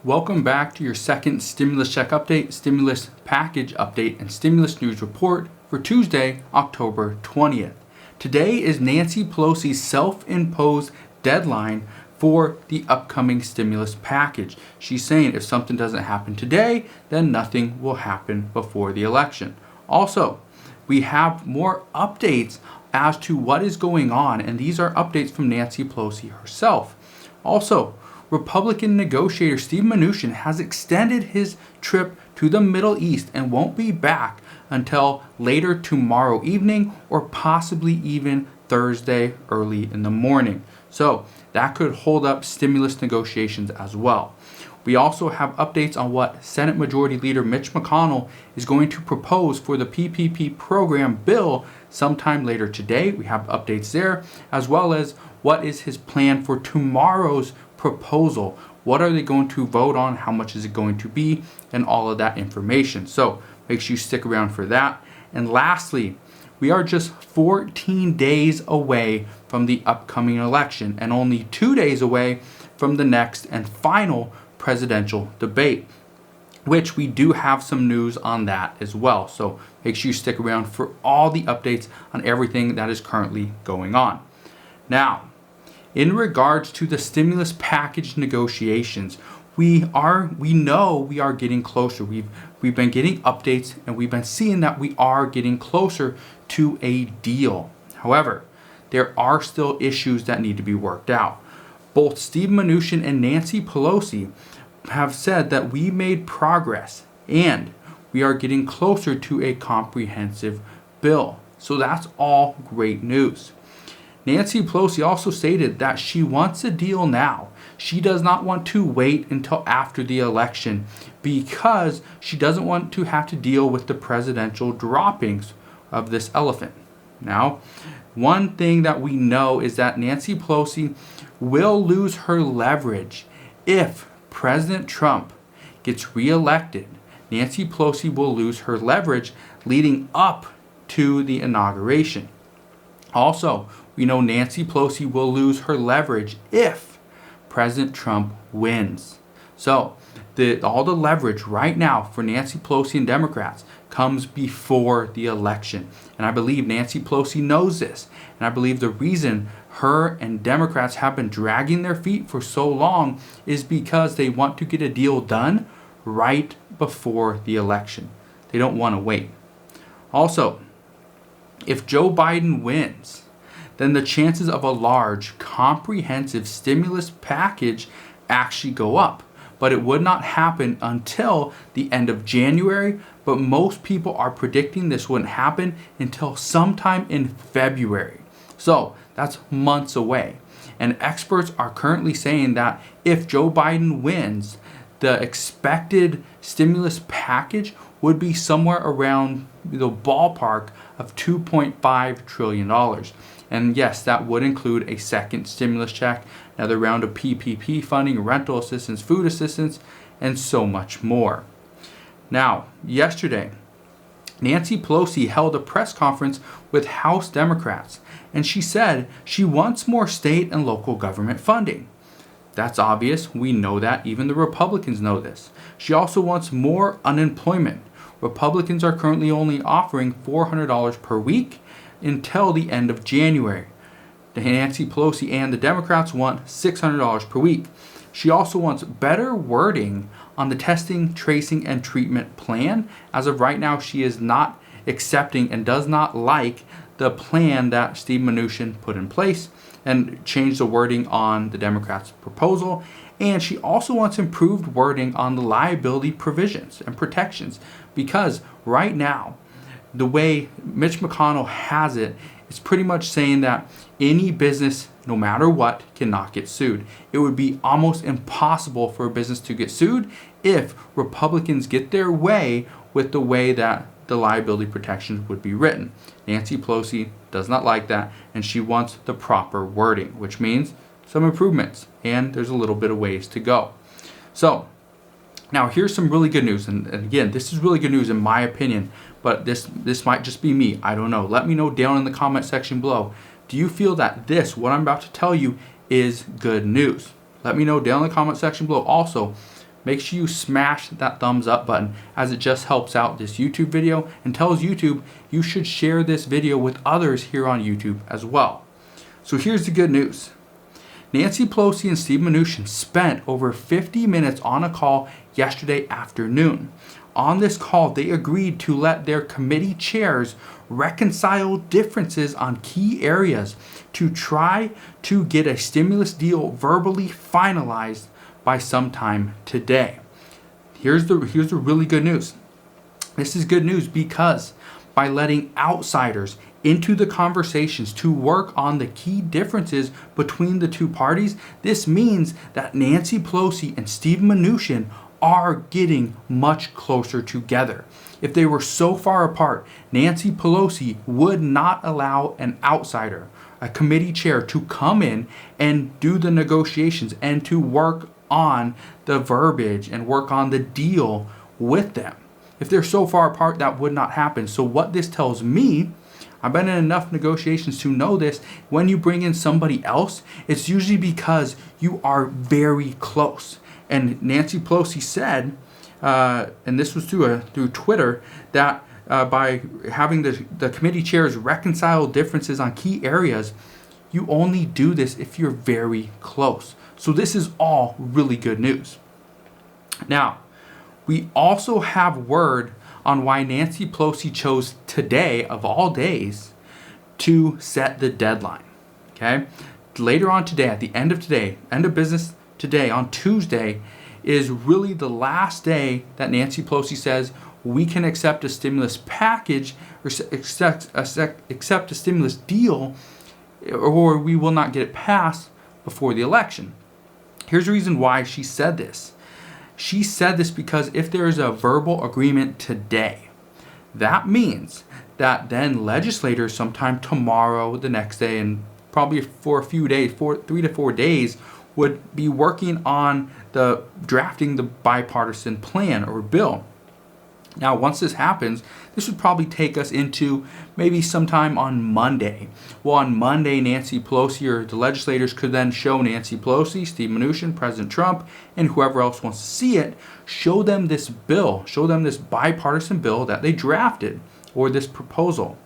Welcome back to your second stimulus check update, stimulus package update, and stimulus news report for Tuesday, October 20th. Today is Nancy Pelosi's self-imposed deadline for the upcoming stimulus package. She's saying if something doesn't happen today, then nothing will happen before the election. Also, we have more updates as to what is going on, and these are updates from Nancy Pelosi herself. Also, Republican negotiator Steve Mnuchin has extended his trip to the Middle East and won't be back until later tomorrow evening or possibly even Thursday early in the morning. So that could hold up stimulus negotiations as well. We also have updates on what Senate Majority Leader Mitch McConnell is going to propose for the PPP program bill sometime later today. We have updates there, as well as what is his plan for tomorrow's proposal. What are they going to vote on? How much is it going to be? And all of that information. So make sure you stick around for that. And lastly, we are just 14 days away from the upcoming election and only 2 days away from the next and final presidential debate, which we do have some news on that as well. So make sure you stick around for all the updates on everything that is currently going on. Now, in regards to the stimulus package negotiations, we know we are getting closer. We've been getting updates and we've been seeing that we are getting closer to a deal. However, there are still issues that need to be worked out. Both Steve Mnuchin and Nancy Pelosi have said that we made progress and we are getting closer to a comprehensive bill. So that's all great news. Nancy Pelosi also stated that she wants a deal now. She does not want to wait until after the election because she doesn't want to have to deal with the presidential droppings of this elephant. Now, one thing that we know is that Nancy Pelosi will lose her leverage if President Trump gets reelected. Nancy Pelosi will lose her leverage leading up to the inauguration. Also, we know Nancy Pelosi will lose her leverage if President Trump wins. So, all the leverage right now for Nancy Pelosi and Democrats comes before the election. And I believe Nancy Pelosi knows this. And I believe the reason her and Democrats have been dragging their feet for so long is because they want to get a deal done right before the election. They don't want to wait. Also, if Joe Biden wins, then the chances of a large, comprehensive stimulus package actually go up. But it would not happen until the end of January, but most people are predicting this wouldn't happen until sometime in February. So that's months away. And experts are currently saying that if Joe Biden wins, the expected stimulus package would be somewhere around the ballpark of $2.5 trillion. And yes, that would include a second stimulus check, another round of PPP funding, rental assistance, food assistance, and so much more. Now, yesterday, Nancy Pelosi held a press conference with House Democrats, and she said she wants more state and local government funding. That's obvious. We know that. Even the Republicans know this. She also wants more unemployment. Republicans are currently only offering $400 per week until the end of January. Nancy Pelosi and the Democrats want $600 per week. She also wants better wording on the testing, tracing, and treatment plan. As of right now, she is not accepting and does not like the plan that Steve Mnuchin put in place and changed the wording on the Democrats' proposal. And she also wants improved wording on the liability provisions and protections, because right now, the way Mitch McConnell has it, it's pretty much saying that any business, no matter what, cannot get sued. It would be almost impossible for a business to get sued if Republicans get their way with the way that the liability protections would be written. Nancy Pelosi does not like that, and she wants the proper wording, which means some improvements, and there's a little bit of ways to go. So, now here's some really good news, and again, this is really good news in my opinion, but this might just be me. I don't know. Let me know down in the comment section below. Do you feel that what I'm about to tell you, is good news? Let me know down in the comment section below. Also, make sure you smash that thumbs up button, as it just helps out this YouTube video and tells YouTube you should share this video with others here on YouTube as well. So here's the good news. Nancy Pelosi and Steve Mnuchin spent over 50 minutes on a call yesterday afternoon. On this call, they agreed to let their committee chairs reconcile differences on key areas to try to get a stimulus deal verbally finalized by sometime today. Here's the really good news. This is good news because by letting outsiders into the conversations to work on the key differences between the two parties, this means that Nancy Pelosi and Steve Mnuchin are getting much closer together. If they were so far apart, Nancy Pelosi would not allow an outsider, a committee chair, to come in and do the negotiations and to work on the verbiage and work on the deal with them. If they're so far apart, that would not happen. So what this tells me, I've been in enough negotiations to know this, when you bring in somebody else, it's usually because you are very close. And Nancy Pelosi said, and this was through Twitter, that by having the committee chairs reconcile differences on key areas, you only do this if you're very close. So this is all really good news. Now, we also have word on why Nancy Pelosi chose today, of all days, to set the deadline. Okay? Later on today, at the end of today, end of business today, on Tuesday, is really the last day that Nancy Pelosi says we can accept a stimulus package or accept a stimulus deal, or we will not get it passed before the election. Here's the reason why she said this. She said this because if there is a verbal agreement today, that means that then legislators sometime tomorrow, the next day, and probably for a few days, 3 to 4 days, would be working on drafting the bipartisan plan or bill. Now, once this happens, this would probably take us into maybe sometime on Monday. Well, on Monday, Nancy Pelosi or the legislators could then show Nancy Pelosi, Steve Mnuchin, President Trump, and whoever else wants to see it, show them this bill, show them this bipartisan bill that they drafted, or this proposal.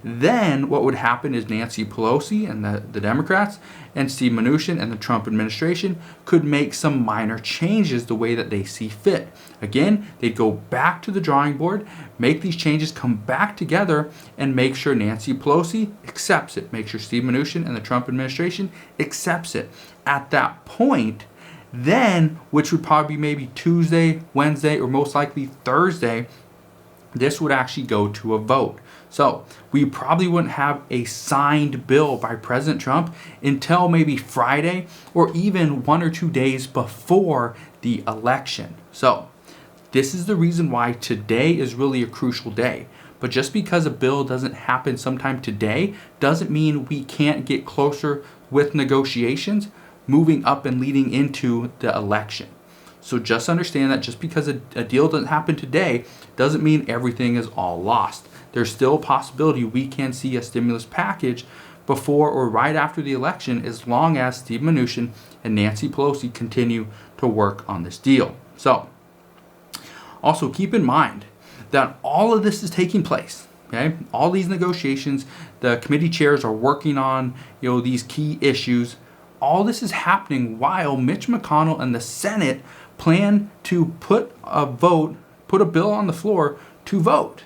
Then what would happen is Nancy Pelosi and the Democrats and Steve Mnuchin and the Trump administration could make some minor changes the way that they see fit. Again, they'd go back to the drawing board, make these changes, come back together, and make sure Nancy Pelosi accepts it. Make sure Steve Mnuchin and the Trump administration accepts it. At that point, then, which would probably be maybe Tuesday, Wednesday, or most likely Thursday, this would actually go to a vote. So we probably wouldn't have a signed bill by President Trump until maybe Friday or even 1 or 2 days before the election. So this is the reason why today is really a crucial day. But just because a bill doesn't happen sometime today doesn't mean we can't get closer with negotiations moving up and leading into the election. So just understand that just because a deal doesn't happen today doesn't mean everything is all lost. There's still a possibility we can see a stimulus package before or right after the election, as long as Steve Mnuchin and Nancy Pelosi continue to work on this deal. So also keep in mind that all of this is taking place. Okay, all these negotiations, the committee chairs are working on these key issues. All this is happening while Mitch McConnell and the Senate plan to put a bill on the floor to vote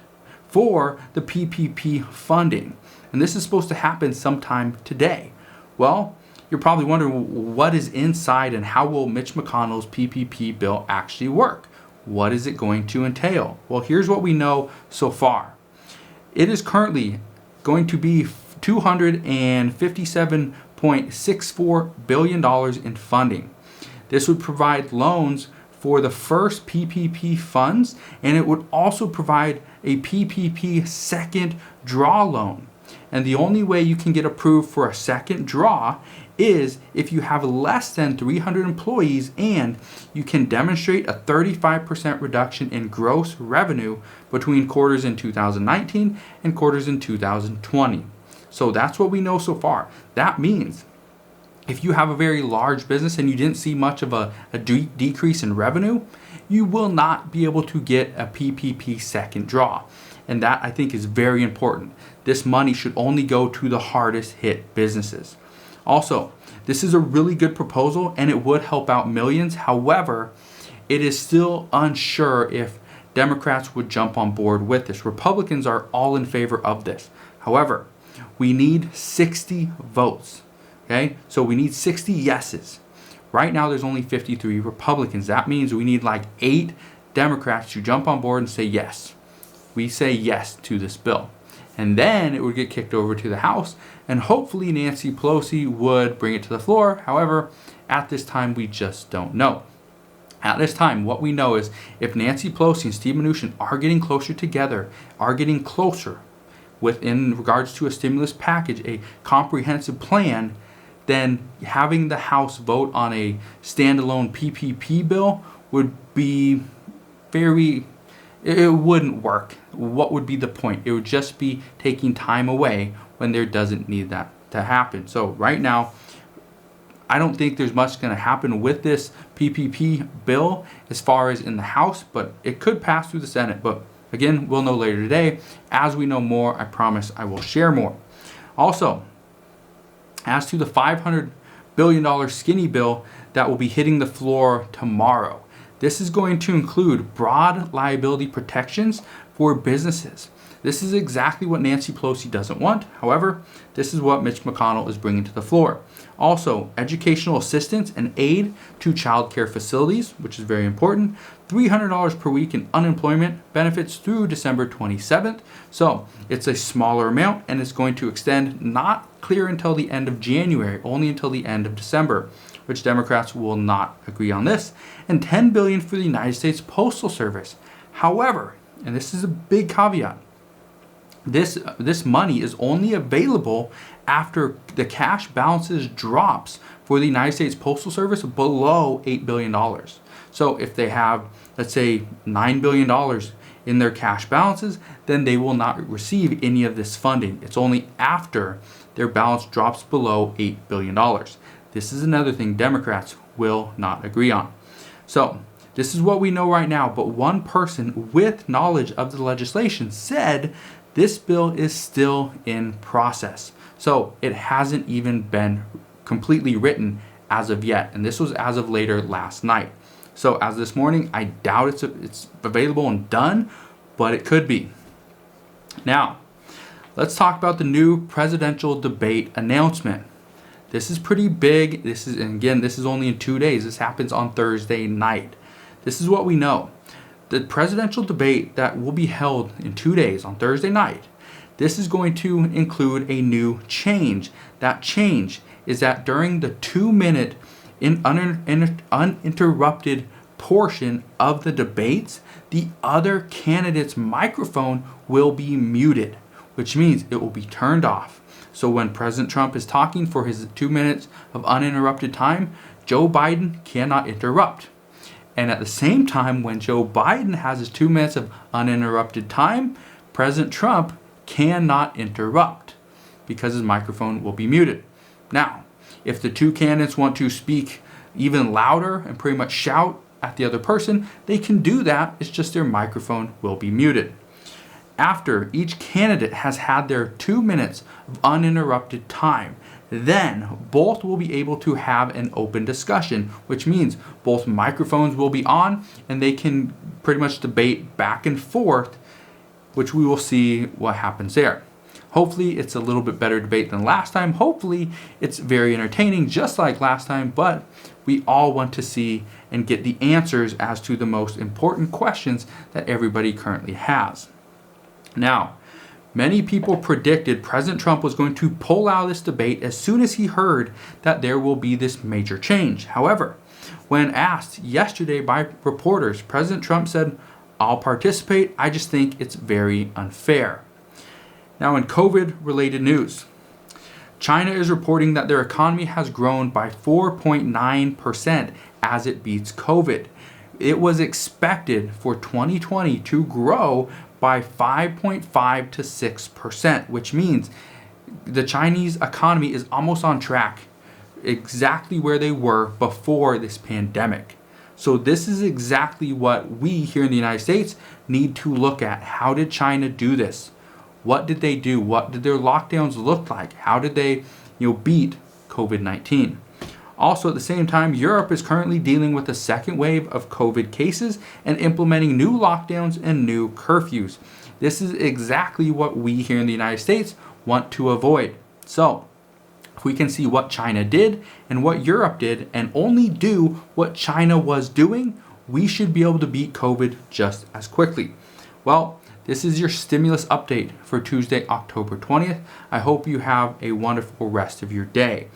for the PPP funding. And this is supposed to happen sometime today. Well, you're probably wondering what is inside and how will Mitch McConnell's PPP bill actually work? What is it going to entail? Well, here's what we know so far. It is currently going to be $257.64 billion in funding. This would provide loans for the first PPP funds, and it would also provide a PPP second draw loan. And the only way you can get approved for a second draw is if you have less than 300 employees and you can demonstrate a 35% reduction in gross revenue between quarters in 2019 and quarters in 2020. So that's what we know so far. That means if you have a very large business and you didn't see much of a decrease in revenue, you will not be able to get a PPP second draw. And that, I think, is very important. This money should only go to the hardest hit businesses. Also, this is a really good proposal and it would help out millions. However, it is still unsure if Democrats would jump on board with this. Republicans are all in favor of this. However, we need 60 votes. Okay, so we need 60 yeses. Right now, there's only 53 Republicans. That means we need like 8 Democrats to jump on board and say yes. We say yes to this bill. And then it would get kicked over to the House, and hopefully Nancy Pelosi would bring it to the floor. However, at this time, we just don't know. At this time, what we know is if Nancy Pelosi and Steve Mnuchin are getting closer together, are getting closer within regards to a stimulus package, a comprehensive plan, then having the House vote on a standalone PPP bill would be it wouldn't work. What would be the point? It would just be taking time away when there doesn't need that to happen. So right now, I don't think there's much going to happen with this PPP bill as far as in the House, but it could pass through the Senate. But again, we'll know later today. As we know more, I promise I will share more. Also, as to the $500 billion skinny bill that will be hitting the floor tomorrow, this is going to include broad liability protections for businesses. This is exactly what Nancy Pelosi doesn't want. However, this is what Mitch McConnell is bringing to the floor. Also, educational assistance and aid to child care facilities, which is very important. $300 per week in unemployment benefits through December 27th. So it's a smaller amount and it's going to extend not clear until the end of January, only until the end of December, which Democrats will not agree on this. And $10 billion for the United States Postal Service. However, and this is a big caveat, this money is only available after the cash balances drops for the United States Postal Service below $8 billion. So if they have, let's say, $9 billion in their cash balances, then they will not receive any of this funding. It's only after their balance drops below $8 billion. This is another thing Democrats will not agree on. So this is what we know right now, but one person with knowledge of the legislation said this bill is still in process. So it hasn't even been completely written as of yet. And this was as of later last night. So as this morning, I doubt it's available and done, but it could be. Now, let's talk about the new presidential debate announcement. This is pretty big. This is only in 2 days. This happens on Thursday night. This is what we know. The presidential debate that will be held in 2 days on Thursday night, this is going to include a new change. That change is that during the 2-minute uninterrupted portion of the debates, the other candidate's microphone will be muted, which means it will be turned off. So when President Trump is talking for his 2 minutes of uninterrupted time, Joe Biden cannot interrupt. And at the same time, when Joe Biden has his 2 minutes of uninterrupted time, President Trump cannot interrupt because his microphone will be muted. Now, if the two candidates want to speak even louder and pretty much shout at the other person, they can do that. It's just their microphone will be muted. After each candidate has had their 2 minutes of uninterrupted time, then both will be able to have an open discussion, which means both microphones will be on and they can pretty much debate back and forth, which we will see what happens there. Hopefully it's a little bit better debate than last time. Hopefully it's very entertaining just like last time, but we all want to see and get the answers as to the most important questions that everybody currently has. Now, many people predicted President Trump was going to pull out of this debate as soon as he heard that there will be this major change. However, when asked yesterday by reporters, President Trump said, "I'll participate. I just think it's very unfair." Now, in COVID-related news, China is reporting that their economy has grown by 4.9% as it beats COVID. It was expected for 2020 to grow by 5.5 to 6%, which means the Chinese economy is almost on track, exactly where they were before this pandemic. So this is exactly what we here in the United States need to look at. How did China do this? What did they do? What did their lockdowns look like? How did they, beat COVID-19? Also, at the same time, Europe is currently dealing with a second wave of COVID cases and implementing new lockdowns and new curfews. This is exactly what we here in the United States want to avoid. So, if we can see what China did and what Europe did and only do what China was doing, we should be able to beat COVID just as quickly. Well, this is your stimulus update for Tuesday, October 20th. I hope you have a wonderful rest of your day.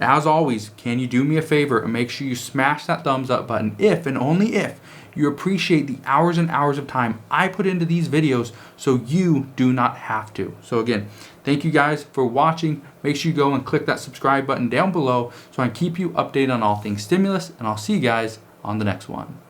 As always, can you do me a favor and make sure you smash that thumbs up button if and only if you appreciate the hours and hours of time I put into these videos so you do not have to. So again, thank you guys for watching. Make sure you go and click that subscribe button down below so I can keep you updated on all things stimulus, and I'll see you guys on the next one.